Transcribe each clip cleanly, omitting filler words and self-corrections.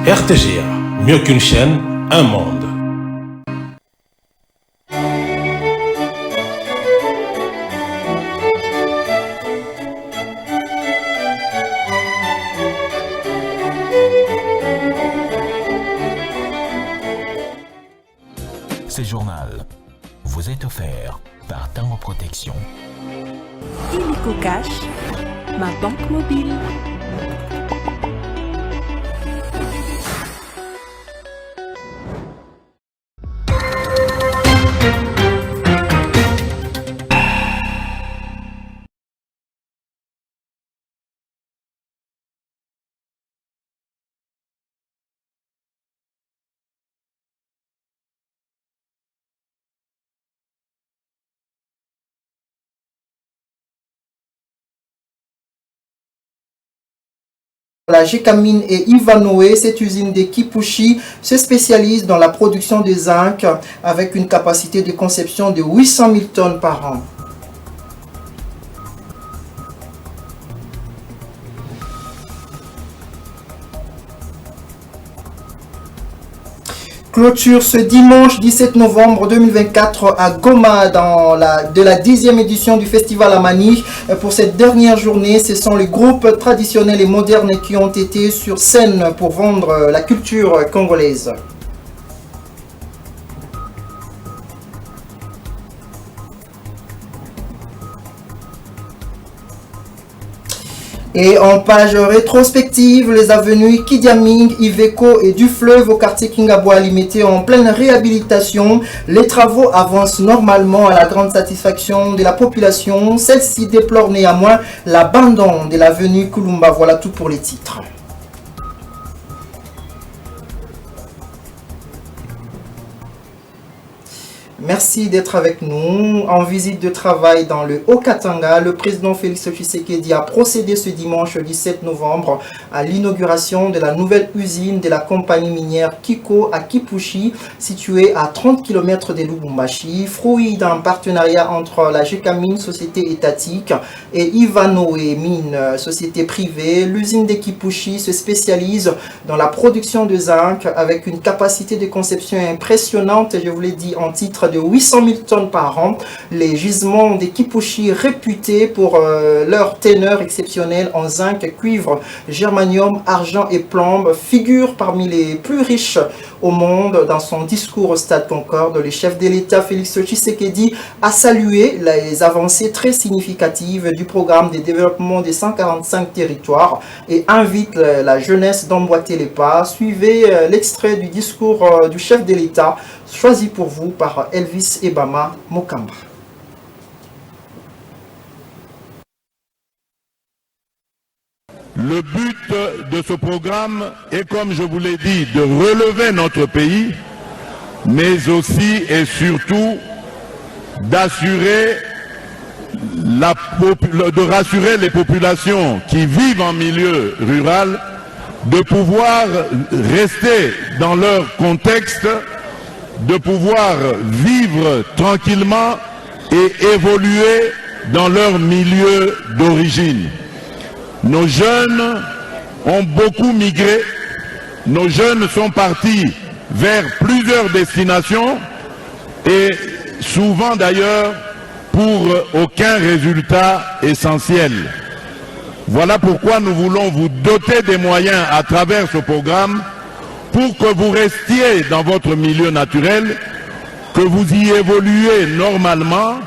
RTGA, mieux qu'une chaîne, un monde. Ce journal vous est offert par Tango Protection. Illico Cash, ma banque mobile. La Gécamine et Ivanhoe, cette usine de Kipushi, se spécialise dans la production de zinc avec une capacité de conception de 800 000 tonnes par an. Clôture ce dimanche 17 novembre 2024 à Goma de la 10e édition du Festival Amani. Pour cette dernière journée, ce sont les groupes traditionnels et modernes qui ont été sur scène pour vendre la culture congolaise. Et en page rétrospective, les avenues Kidiaming, Iveco et du Fleuve au quartier Kingabwali mettaient en pleine réhabilitation. Les travaux avancent normalement à la grande satisfaction de la population. Celle-ci déplore néanmoins l'abandon de l'avenue Kulumba. Voilà tout pour les titres. Merci d'être avec nous. En visite de travail dans le Haut-Katanga, le président Félix Tshisekedi a procédé ce dimanche 17 novembre à l'inauguration de la nouvelle usine de la compagnie minière Kiko à Kipushi, située à 30 km de Lubumbashi, fruit d'un partenariat entre la Gécamine, société étatique, et Ivanhoe Mine, société privée. L'usine de Kipushi se spécialise dans la production de zinc avec une capacité de conception impressionnante, je vous l'ai dit en titre, de 800 000 tonnes par an. Les gisements des Kipushi réputés pour leur teneur exceptionnelle en zinc, cuivre, germanium, argent et plomb figurent parmi les plus riches au monde. Dans son discours au Stade Concorde, le chef de l'État Félix Tshisekedi a salué les avancées très significatives du programme de développement des 145 territoires et invite la jeunesse d'emboîter les pas. Suivez l'extrait du discours du chef de l'État choisi pour vous par Elvis Ebama Mokamba. Le but de ce programme est, comme je vous l'ai dit, de relever notre pays, mais aussi et surtout de rassurer les populations qui vivent en milieu rural, de pouvoir rester dans leur contexte, de pouvoir vivre tranquillement et évoluer dans leur milieu d'origine. Nos jeunes ont beaucoup migré, nos jeunes sont partis vers plusieurs destinations et souvent d'ailleurs pour aucun résultat essentiel. Voilà pourquoi nous voulons vous doter des moyens à travers ce programme pour que vous restiez dans votre milieu naturel, que vous y évoluez normalement,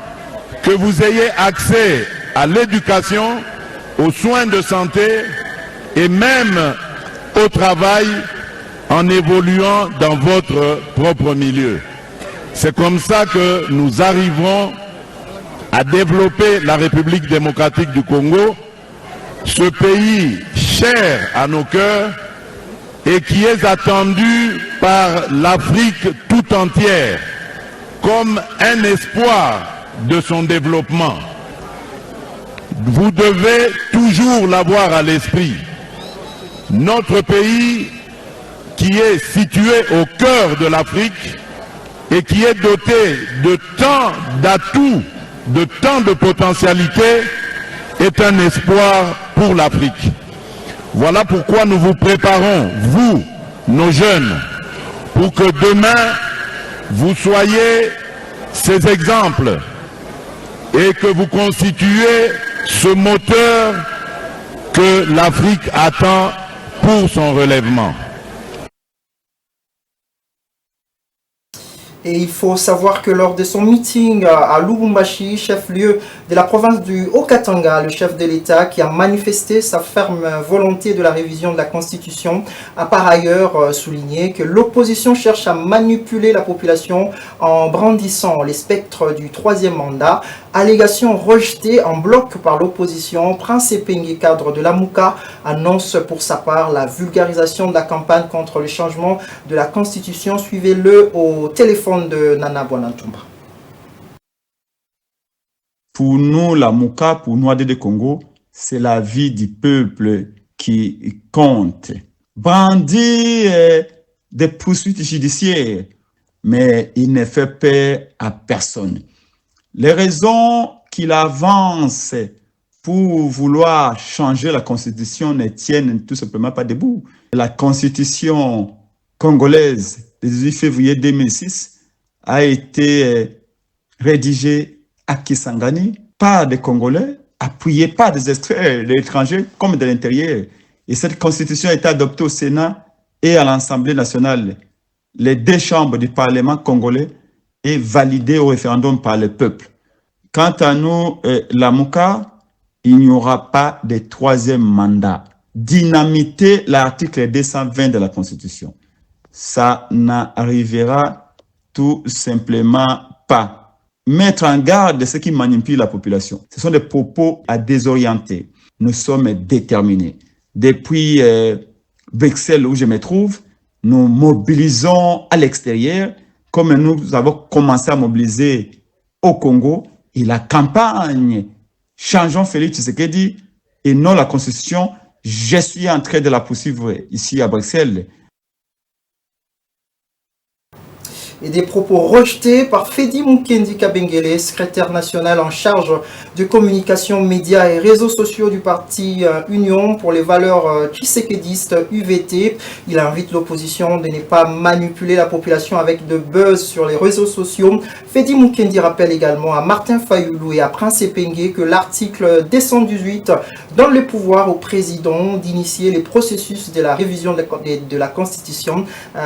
que vous ayez accès à l'éducation, aux soins de santé et même au travail en évoluant dans votre propre milieu. C'est comme ça que nous arriverons à développer la République démocratique du Congo, ce pays cher à nos cœurs et qui est attendu par l'Afrique tout entière comme un espoir de son développement. Vous devez toujours l'avoir à l'esprit. Notre pays, qui est situé au cœur de l'Afrique et qui est doté de tant d'atouts, de tant de potentialités, est un espoir pour l'Afrique. Voilà pourquoi nous vous préparons, vous, nos jeunes, pour que demain, vous soyez ces exemples et que vous constituez ce moteur que l'Afrique attend pour son relèvement. Et il faut savoir que lors de son meeting à Lubumbashi, chef-lieu de la province du Haut-Katanga, le chef de l'État qui a manifesté sa ferme volonté de la révision de la Constitution a par ailleurs souligné que l'opposition cherche à manipuler la population en brandissant les spectres du troisième mandat. Allégation rejetée en bloc par l'opposition. Prince Epenge, cadre de la Mouka, annonce pour sa part la vulgarisation de la campagne contre le changement de la Constitution. Suivez-le au téléphone de Nana Bwanantumba. Pour nous, la Mouka, pour nous, ADD Congo, c'est la vie du peuple qui compte. Brandir des poursuites judiciaires, mais il ne fait peur à personne. Les raisons qu'il avance pour vouloir changer la Constitution ne tiennent tout simplement pas debout. La Constitution congolaise du 18 février 2006 a été rédigée à Kisangani par des Congolais, appuyée par des extraits de l'étranger comme de l'intérieur. Et cette Constitution a été adoptée au Sénat et à l'Assemblée nationale, les deux chambres du Parlement congolais, et validée au référendum par le peuple. Quant à nous, la Mouka, il n'y aura pas de troisième mandat. Dynamiter l'article 220 de la Constitution, ça n'arrivera tout simplement pas. Mettre en garde ceux qui manipulent la population. Ce sont des propos à désorienter. Nous sommes déterminés. Depuis Bruxelles, où je me trouve, nous mobilisons à l'extérieur, comme nous avons commencé à mobiliser au Congo, et la campagne « Changeons Félix Tshisekedi » et non la Constitution, je suis en train de la poursuivre ici à Bruxelles. Et des propos rejetés par Fedi Mukendi Kabengele, secrétaire national en charge de communication, médias et réseaux sociaux du parti Union pour les valeurs tshisekedistes UVT. Il invite l'opposition de ne pas manipuler la population avec de buzz sur les réseaux sociaux. Fedi Mukendi rappelle également à Martin Fayulu et à Prince Epenge que l'article 218 donne le pouvoir au président d'initier les processus de la révision de la Constitution.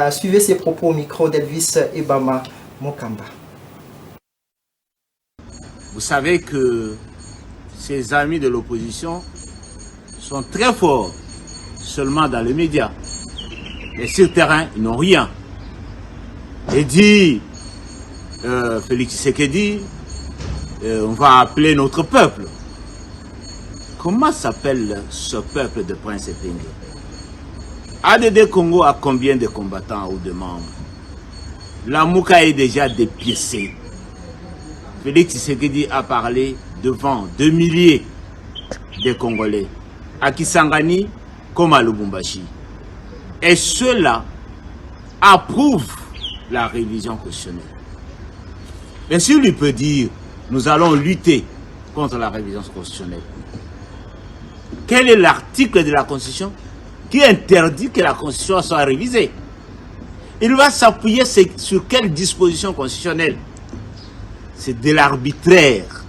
Suivez ces propos au micro d'Elvis Ebama Mokamba. Vous savez que ces amis de l'opposition sont très forts seulement dans les médias. Mais sur le terrain, ils n'ont rien. Et dit Félix Tshisekedi, on va appeler notre peuple. Comment s'appelle ce peuple de Prince Epenge? ADD Congo a combien de combattants ou de membres? La Mouka est déjà dépiécée. Félix Tshisekedi a parlé devant 2 milliers de Congolais, à Kisangani comme à Lubumbashi. Et ceux-là approuvent la révision constitutionnelle. Bien sûr, il peut dire, nous allons lutter contre la révision constitutionnelle. Quel est l'article de la Constitution qui interdit que la Constitution soit révisée? Il va s'appuyer sur quelle disposition constitutionnelle? C'est de l'arbitraire.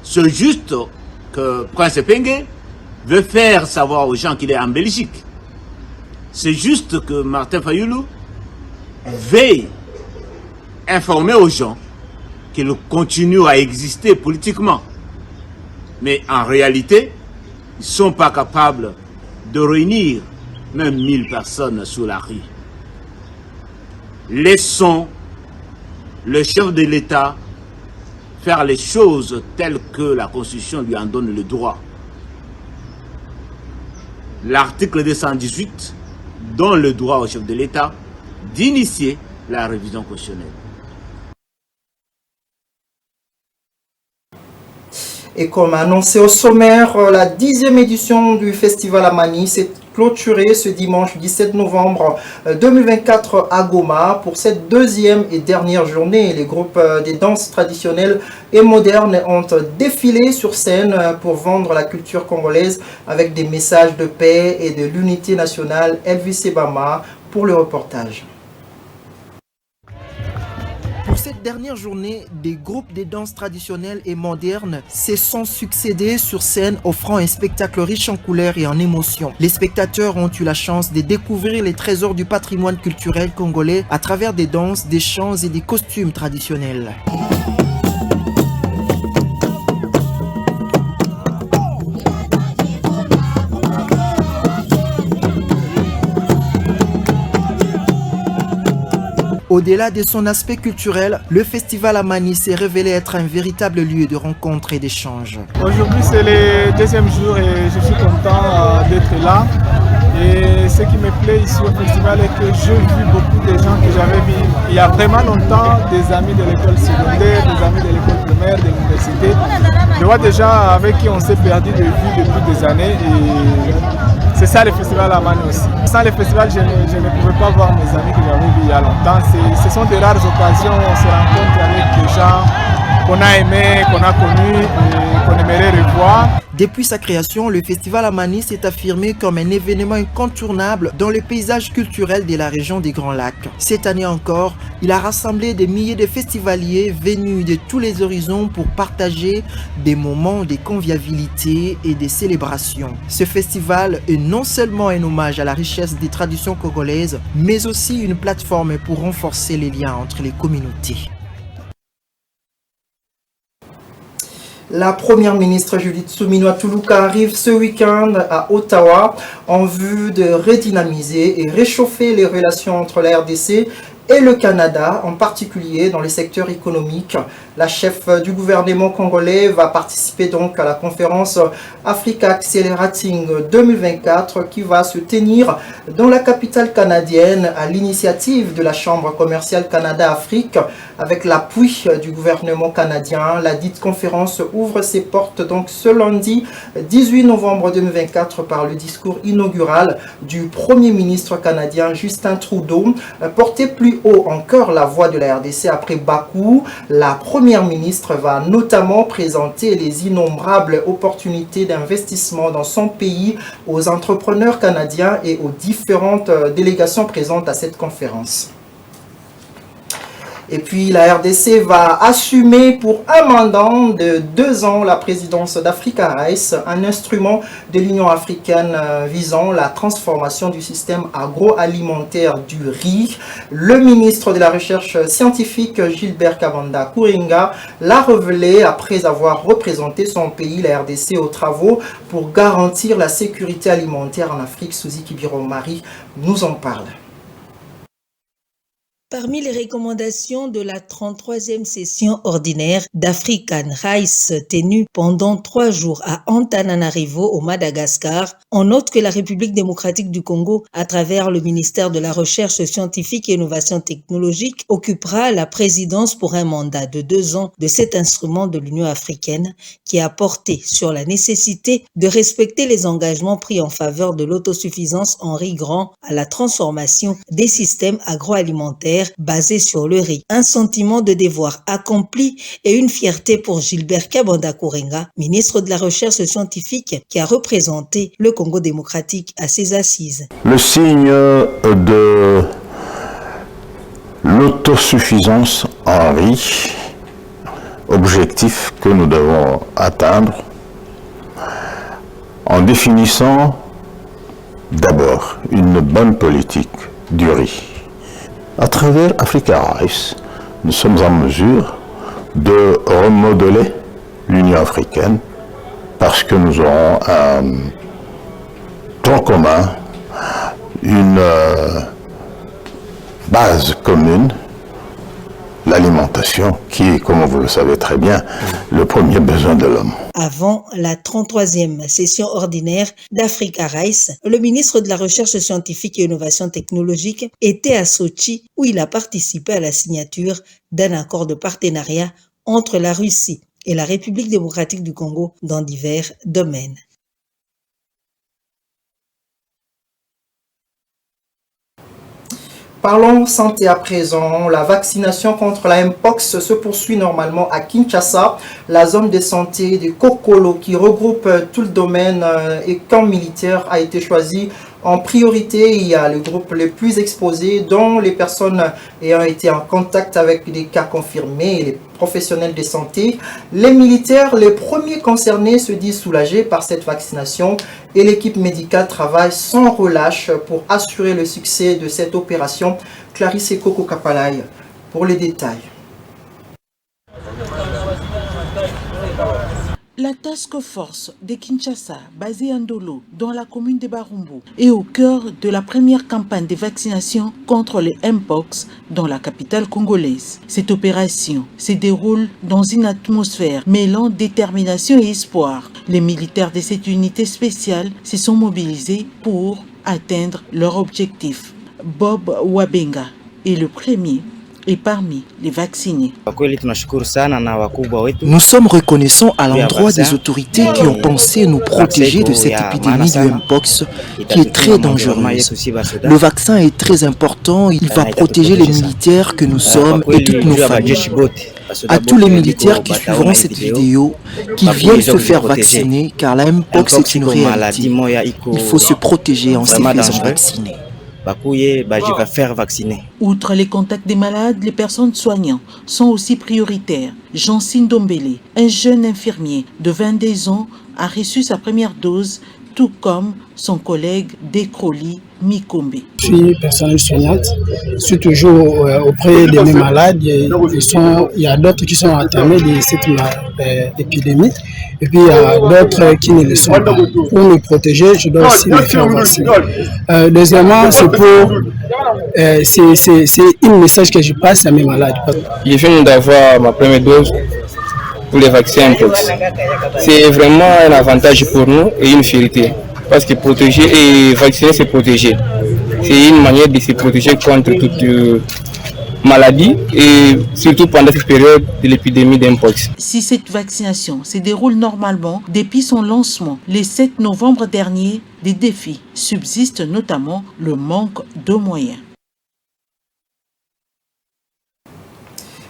C'est juste que Prince Epenge veut faire savoir aux gens qu'il est en Belgique. C'est juste que Martin Fayulu veille informer aux gens qu'il continue à exister politiquement. Mais en réalité, ils ne sont pas capables de réunir même 1000 personnes sur la rue. Laissons le chef de l'État faire les choses telles que la Constitution lui en donne le droit. L'article 218 donne le droit au chef de l'État d'initier la révision constitutionnelle. Et comme annoncé au sommaire, la 10e édition du Festival Amani s'est clôturée ce dimanche 17 novembre 2024 à Goma. Pour cette deuxième et dernière journée, les groupes des danses traditionnelles et modernes ont défilé sur scène pour vendre la culture congolaise avec des messages de paix et de l'unité nationale. Elvis Ebama pour le reportage. Pour cette dernière journée, des groupes de danse traditionnelles et modernes se sont succédés sur scène, offrant un spectacle riche en couleurs et en émotions. Les spectateurs ont eu la chance de découvrir les trésors du patrimoine culturel congolais à travers des danses, des chants et des costumes traditionnels. Au-delà de son aspect culturel, le festival Amani s'est révélé être un véritable lieu de rencontre et d'échange. Aujourd'hui, c'est le deuxième jour et je suis content d'être là. Et ce qui me plaît ici au festival est que j'ai vu beaucoup de gens que j'avais vus il y a vraiment longtemps, des amis de l'école secondaire, des amis de l'école primaire, de l'université. Je vois déjà avec qui on s'est perdu de vue depuis des années et c'est ça le festival Amani aussi. Sans le festival, je ne pouvais pas voir mes amis que j'avais vus il y a longtemps. Ce sont de rares occasions où on se rencontre avec des gens qu'on a aimés, qu'on a connus et qu'on aimerait revoir. Depuis sa création, le festival Amani s'est affirmé comme un événement incontournable dans le paysage culturel de la région des Grands Lacs. Cette année encore, il a rassemblé des milliers de festivaliers venus de tous les horizons pour partager des moments de convivialité et de célébration. Ce festival est non seulement un hommage à la richesse des traditions congolaises, mais aussi une plateforme pour renforcer les liens entre les communautés. La première ministre Judith Suminwa Tuluka arrive ce week-end à Ottawa en vue de redynamiser et réchauffer les relations entre la RDC et le Canada, en particulier dans les secteurs économiques. La chef du gouvernement congolais va participer donc à la conférence Africa Accelerating 2024 qui va se tenir dans la capitale canadienne à l'initiative de la Chambre commerciale Canada-Afrique avec l'appui du gouvernement canadien. La dite conférence ouvre ses portes donc ce lundi 18 novembre 2024 par le discours inaugural du Premier ministre canadien Justin Trudeau, porté plus haut encore la voix de la RDC après Bakou. La première ministre va notamment présenter les innombrables opportunités d'investissement dans son pays aux entrepreneurs canadiens et aux différentes délégations présentes à cette conférence. Et puis la RDC va assumer pour un mandat de 2 ans la présidence d'Africa Rice, un instrument de l'Union africaine visant la transformation du système agroalimentaire du riz. Le ministre de la Recherche scientifique Gilbert Kabanda Kouringa l'a révélé après avoir représenté son pays, la RDC, aux travaux pour garantir la sécurité alimentaire en Afrique. Suzy Kibiro-Marie nous en parle. Parmi les recommandations de la 33e session ordinaire d'African Rice tenue pendant 3 jours à Antananarivo au Madagascar, on note que la République démocratique du Congo, à travers le ministère de la Recherche scientifique et Innovation technologique, occupera la présidence pour un mandat de 2 ans de cet instrument de l'Union africaine qui a porté sur la nécessité de respecter les engagements pris en faveur de l'autosuffisance en riz grand à la transformation des systèmes agroalimentaires basé sur le riz. Un sentiment de devoir accompli et une fierté pour Gilbert Kabanda Kouringa, ministre de la Recherche scientifique qui a représenté le Congo démocratique à ses assises. Le signe de l'autosuffisance en riz, objectif que nous devons atteindre en définissant d'abord une bonne politique du riz. À travers Africa Rice, nous sommes en mesure de remodeler l'Union africaine parce que nous aurons un tronc commun, une base commune, l'alimentation qui est, comme vous le savez très bien, le premier besoin de l'homme. Avant la 33e session ordinaire d'Africa Rice, le ministre de la Recherche scientifique et Innovation technologique était à Sochi où il a participé à la signature d'un accord de partenariat entre la Russie et la République démocratique du Congo dans divers domaines. Parlons santé à présent. La vaccination contre la Mpox se poursuit normalement à Kinshasa. La zone de santé de Kokolo, qui regroupe tout le domaine et camp militaire, a été choisie en priorité. Il y a le groupe le plus exposé, dont les personnes ayant été en contact avec des cas confirmés et les professionnels de santé. Les militaires, les premiers concernés, se disent soulagés par cette vaccination et l'équipe médicale travaille sans relâche pour assurer le succès de cette opération. Clarisse Koko Kapalay pour les détails. La Task Force de Kinshasa, basée à Ndolo, dans la commune de Barumbu, est au cœur de la première campagne de vaccination contre les Mpox dans la capitale congolaise. Cette opération se déroule dans une atmosphère mêlant détermination et espoir. Les militaires de cette unité spéciale se sont mobilisés pour atteindre leur objectif. Bob Wabenga est le premier et parmi les vaccinés. Nous sommes reconnaissants à l'endroit des autorités qui ont pensé nous protéger de cette épidémie du Mpox qui est très dangereuse. Le vaccin est très important, il va protéger les militaires que nous sommes et toutes nos familles. À tous les militaires qui suivront cette vidéo, qui viennent se faire vacciner, car la Mpox est une réalité. Il faut se protéger en se faisant vacciner. Outre les contacts des malades, les personnes soignantes sont aussi prioritaires. Jean-Sine Dombele, un jeune infirmier de 22 ans, a reçu sa première dose, tout comme son collègue Décroli Mikombe. Je suis personnel soignante, je suis toujours auprès de mes malades. Il y a d'autres qui sont entamés de cette épidémie et puis il y a d'autres qui ne le sont pas. Pour me protéger, je dois aussi me faire vacciner. Deuxièmement, c'est un message que je passe à mes malades. Je viens d'avoir ma première dose pour les vaccins Mpox. C'est vraiment un avantage pour nous et une fierté. Parce que protéger et vacciner, c'est protéger. C'est une manière de se protéger contre toute maladie et surtout pendant cette période de l'épidémie d'Mpox. Si cette vaccination se déroule normalement, depuis son lancement le 7 novembre dernier, des défis subsistent, notamment le manque de moyens.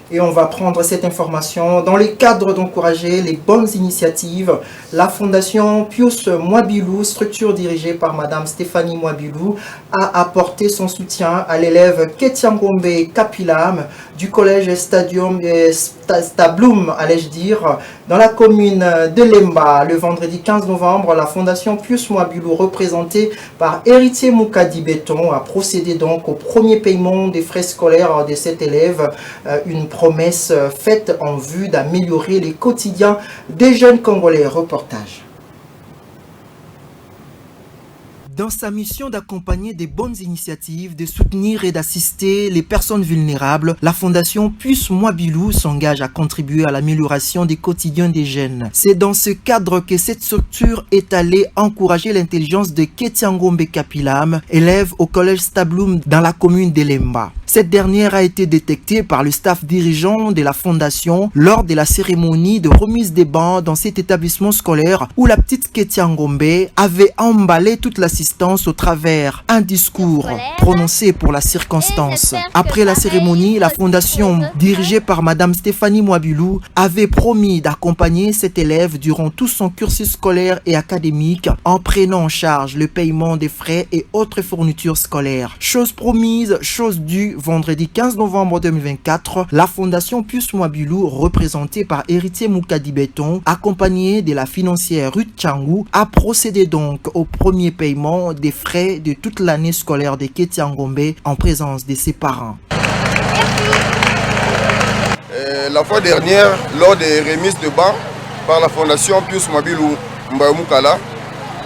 Et on va prendre cette information dans le cadre d'encourager les bonnes initiatives. La Fondation Pius Mwabilou, structure dirigée par Madame Stéphanie Mwabilou, a apporté son soutien à l'élève Ketiangombe Kapilam du collège Stabloum, allais-je dire, dans la commune de Lemba. Le vendredi 15 novembre, la Fondation Pius Mwabilou, représentée par Héritier Moukadi Béton, a procédé donc au premier paiement des frais scolaires de cet élève, une promesse faite en vue d'améliorer les quotidiens des jeunes Congolais. Reportage. Dans sa mission d'accompagner des bonnes initiatives, de soutenir et d'assister les personnes vulnérables, la Fondation Pius Mwabilou s'engage à contribuer à l'amélioration des quotidiens des jeunes. C'est dans ce cadre que cette structure est allée encourager l'intelligence de Ketiangombe Kapilam, élève au collège Stabloum dans la commune d'Elemba. Cette dernière a été détectée par le staff dirigeant de la Fondation lors de la cérémonie de remise des bancs dans cet établissement scolaire où la petite Ketiangombe avait emballé toute l'assistance au travers un discours prononcé pour la circonstance. Après la cérémonie, la Fondation dirigée par Madame Stéphanie Mwabilou avait promis d'accompagner cet élève durant tout son cursus scolaire et académique en prenant en charge le paiement des frais et autres fournitures scolaires. Chose promise, chose due. Vendredi 15 novembre 2024, la Fondation Pius Mwabilou, représentée par Héritier Moukadi Béton, accompagnée de la financière Ruth Tchangou, a procédé donc au premier paiement des frais de toute l'année scolaire de Ketiangombe en présence de ses parents. La fois dernière, lors des remises de bancs par la Fondation Pius Mwabilou Mbayoumukala,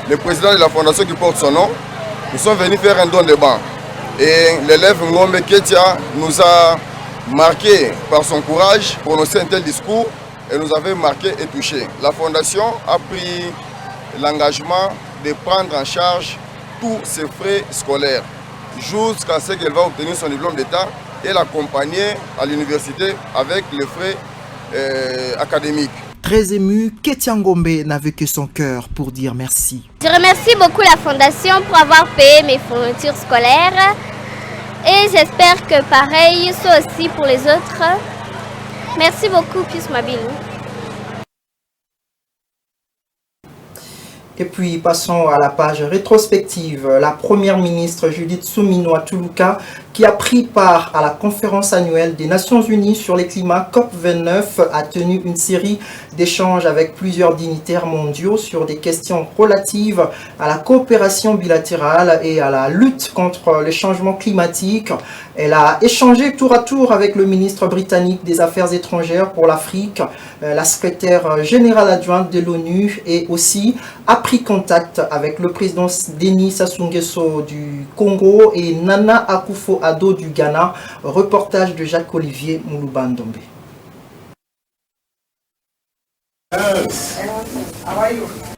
le président de la Fondation qui porte son nom, nous sommes venus faire un don de bancs. Et l'élève Ngombe Ketia nous a marqué par son courage, prononcé un tel discours et nous avait marqué et touché. La Fondation a pris l'engagement de prendre en charge tous ses frais scolaires jusqu'à ce qu'elle va obtenir son diplôme d'État et l'accompagner à l'université avec les frais académiques. Très ému, Ketia Ngombe n'avait que son cœur pour dire merci. Je remercie beaucoup la Fondation pour avoir payé mes fournitures scolaires et j'espère que pareil, soit aussi pour les autres. Merci beaucoup, Pius Mobile. Et puis passons à la page rétrospective. La première ministre Judith Suminwa Tuluka, qui a pris part à la conférence annuelle des Nations Unies sur le climat COP29, a tenu une série d'échanges avec plusieurs dignitaires mondiaux sur des questions relatives à la coopération bilatérale et à la lutte contre les changements climatiques. Elle a échangé tour à tour avec le ministre britannique des Affaires étrangères pour l'Afrique, la secrétaire générale adjointe de l'ONU et aussi a pris contact avec le président Denis Sassou Nguesso du Congo et Nana Akufo-Addo du Ghana. Reportage de Jacques-Olivier Mouloubandombe.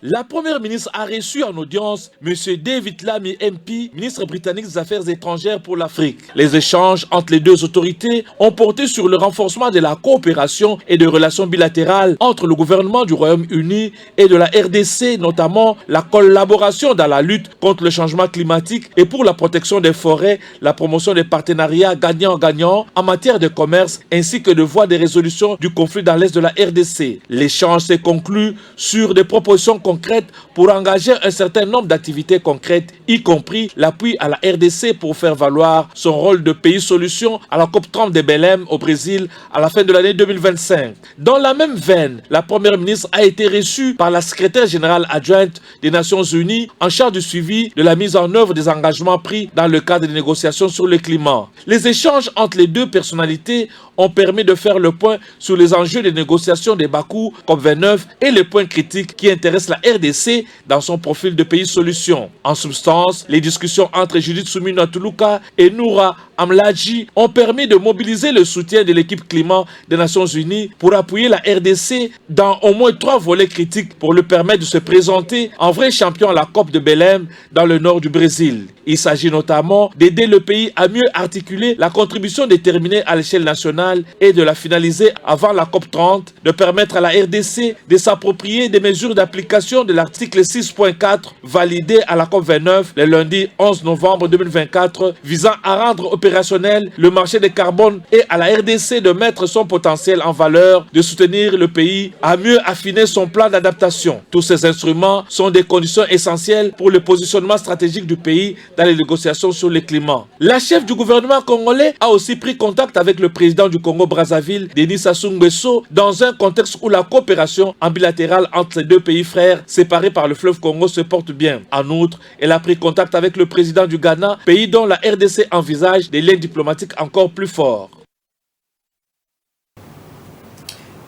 La première ministre a reçu en audience M. David Lammy MP, ministre britannique des Affaires étrangères pour l'Afrique. Les échanges entre les deux autorités ont porté sur le renforcement de la coopération et des relations bilatérales entre le gouvernement du Royaume-Uni et de la RDC, notamment la collaboration dans la lutte contre le changement climatique et pour la protection des forêts, la promotion des partenariats gagnant-gagnant en matière de commerce ainsi que de voies de résolution du conflit dans l'est de la RDC. L'échange s'est conclu sur des propositions concrètes pour engager un certain nombre d'activités concrètes, y compris l'appui à la RDC pour faire valoir son rôle de pays solution à la COP30 de Belém au Brésil à la fin de l'année 2025. Dans la même veine, la première ministre a été reçue par la secrétaire générale adjointe des Nations Unies en charge du suivi de la mise en œuvre des engagements pris dans le cadre des négociations sur le climat. Les échanges entre les deux personnalités ont permis de faire le point sur les enjeux des négociations de Bakou COP29 et les points critiques qui intéressent la RDC dans son profil de pays solution. En substance, les discussions entre Judith Suminwa Tuluka et Noura Amladji ont permis de mobiliser le soutien de l'équipe climat des Nations Unies pour appuyer la RDC dans au moins 3 volets critiques pour lui permettre de se présenter en vrai champion à la COP de Belém dans le nord du Brésil. Il s'agit notamment d'aider le pays à mieux articuler la contribution déterminée à l'échelle nationale et de la finaliser avant la COP30, de permettre à la RDC de s'approprier des mesures d'application de l'article 6.4 validé à la COP29 le lundi 11 novembre 2024 visant à rendre opérationnel le marché de carbone et à la RDC de mettre son potentiel en valeur, de soutenir le pays à mieux affiner son plan d'adaptation. Tous ces instruments sont des conditions essentielles pour le positionnement stratégique du pays dans les négociations sur le climat. La chef du gouvernement congolais a aussi pris contact avec le président du Congo-Brazzaville, Denis Sassou Nguesso, dans un contexte où la coopération en bilatérale entre les deux pays frères séparés par le fleuve Congo se porte bien. En outre, elle a pris contact avec le président du Ghana, pays dont la RDC envisage des liens diplomatiques encore plus forts.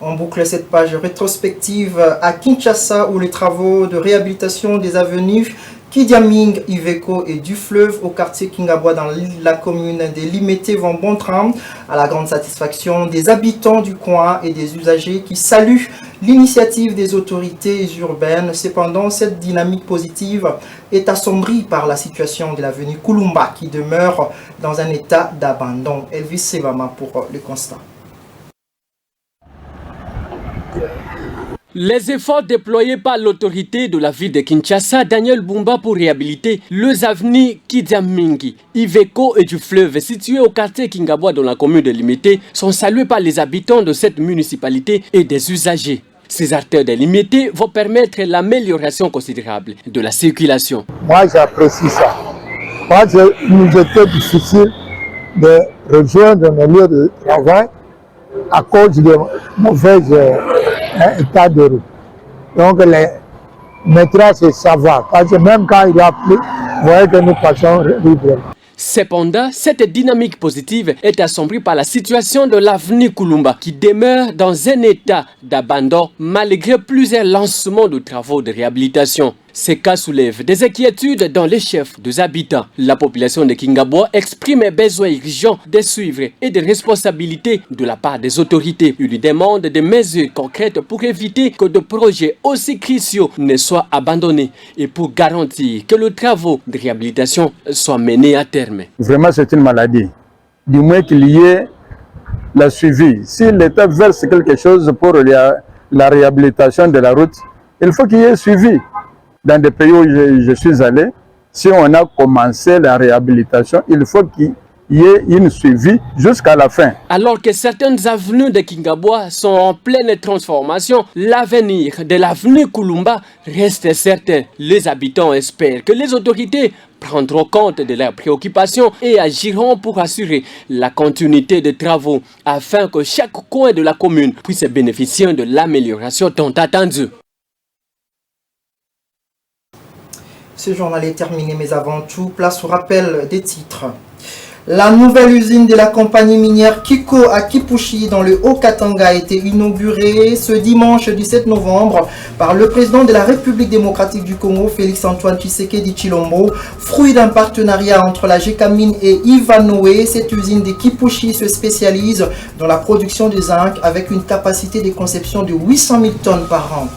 On boucle cette page rétrospective à Kinshasa où les travaux de réhabilitation des avenues Kidiaming, Iveco et du fleuve au quartier Kingabwa dans la commune des Limité vont bon train à la grande satisfaction des habitants du coin et des usagers qui saluent l'initiative des autorités urbaines. Cependant, cette dynamique positive est assombrie par la situation de l'avenue Kulumba qui demeure dans un état d'abandon. Elvis Sebama pour le constat. Les efforts déployés par l'autorité de la ville de Kinshasa, Daniel Bumba, pour réhabiliter les avenues Kidiamingi, Iveco et du fleuve situés au quartier Kingabwa dans la commune de Limité sont salués par les habitants de cette municipalité et des usagers. Ces artères délimitées vont permettre l'amélioration considérable de la circulation. Moi, j'apprécie ça. Moi, il nous était difficile de rejoindre nos lieux de travail à cause de mauvais état de route. Donc, maintenant, ça va. Parce que même quand il y a plu, vous voyez que nous passons librement. Cependant, cette dynamique positive est assombrie par la situation de l'avenue Kulumba qui demeure dans un état d'abandon malgré plusieurs lancements de travaux de réhabilitation. Ces cas soulèvent des inquiétudes dans les chefs des habitants. La population de Kingabwa exprime un besoin urgent de suivre et de responsabilité de la part des autorités. Ils lui demandent des mesures concrètes pour éviter que des projets aussi cruciaux ne soient abandonnés et pour garantir que les travaux de réhabilitation soient menés à terme. Vraiment, c'est une maladie. Du moins qu'il y ait la suivi. Si l'État verse quelque chose pour la réhabilitation de la route, il faut qu'il y ait suivi. Dans des pays où je suis allé, si on a commencé la réhabilitation, il faut qu'il y ait une suivi jusqu'à la fin. Alors que certaines avenues de Kingaboua sont en pleine transformation, l'avenir de l'avenue Kulumba reste certain. Les habitants espèrent que les autorités prendront compte de leurs préoccupations et agiront pour assurer la continuité des travaux afin que chaque coin de la commune puisse bénéficier de l'amélioration tant attendue. Ce journal est terminé, mais avant tout, place au rappel des titres. La nouvelle usine de la compagnie minière Kiko à Kipushi dans le Haut-Katanga a été inaugurée ce dimanche 17 novembre par le président de la République démocratique du Congo, Félix-Antoine Tshisekedi Tshilombo. Fruit d'un partenariat entre la Gécamine et Ivanhoe, cette usine de Kipushi se spécialise dans la production de zinc avec une capacité de conception de 800 000 tonnes par an.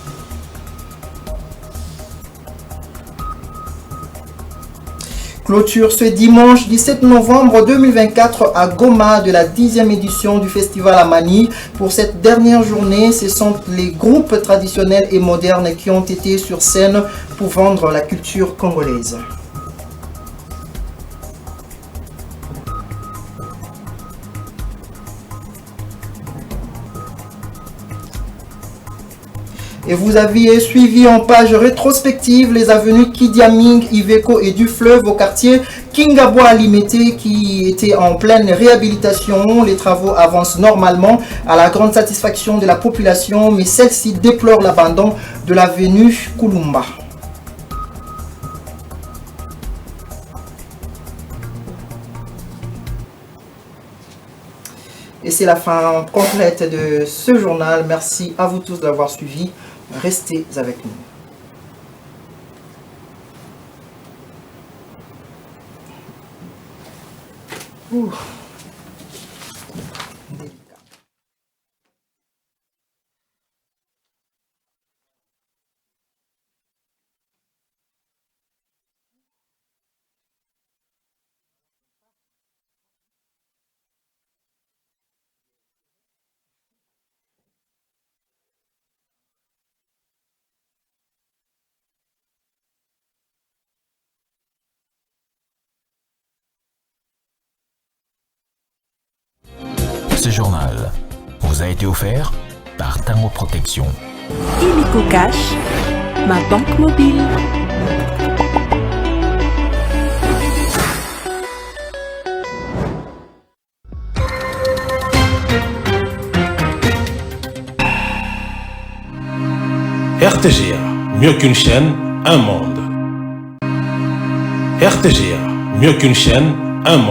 Clôture ce dimanche 17 novembre 2024 à Goma de la 10e édition du festival Amani. Pour cette dernière journée, ce sont les groupes traditionnels et modernes qui ont été sur scène pour vendre la culture congolaise. Et vous aviez suivi en page rétrospective les avenues Kidiaming, Iveco et du Fleuve au quartier Kingaboua Limité qui étaient en pleine réhabilitation. Les travaux avancent normalement à la grande satisfaction de la population, mais celle-ci déplore l'abandon de l'avenue Kulumba. Et c'est la fin complète de ce journal. Merci à vous tous d'avoir suivi. Restez avec nous. Ouh. Ce journal vous a été offert par Tango Protection. Illico Cash, ma banque mobile. RTGA, mieux qu'une chaîne, un monde. RTGA, mieux qu'une chaîne, un monde.